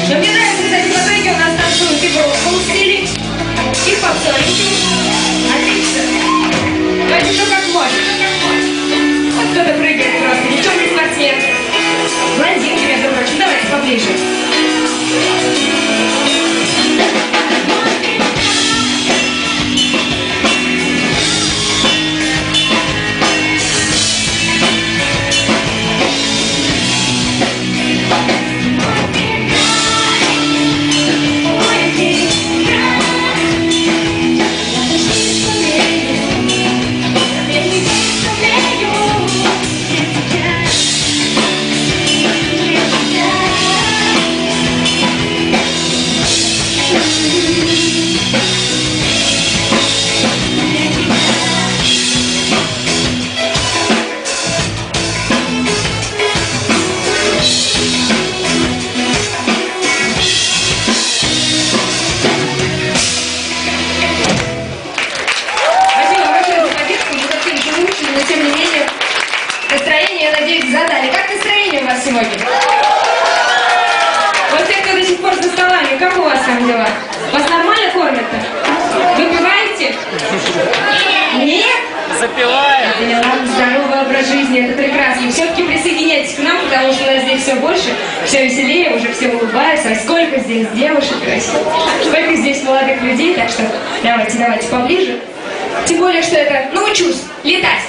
Но мне нравится, кстати, в итоге у нас танцуют и в русском стиле, и в попсовеньком. Отлично. Давайте все как можно. Вот кто-то прыгает просто. Девчонки спортсмены. Блондинки, между прочим. Давайте поближе. Настроение, я надеюсь, задали. Как настроение у вас сегодня? Вот те, кто до сих пор за столами, как у вас там дела? Вас нормально кормят-то? Выпиваете? Нет? Запиваем. Поняла. Здоровый образ жизни, это прекрасно. Все-таки присоединяйтесь к нам, потому что у нас здесь все больше, все веселее, уже все улыбаются. А сколько здесь девушек красивых, сколько здесь молодых людей, так что давайте поближе. Тем более, что это научусь летать.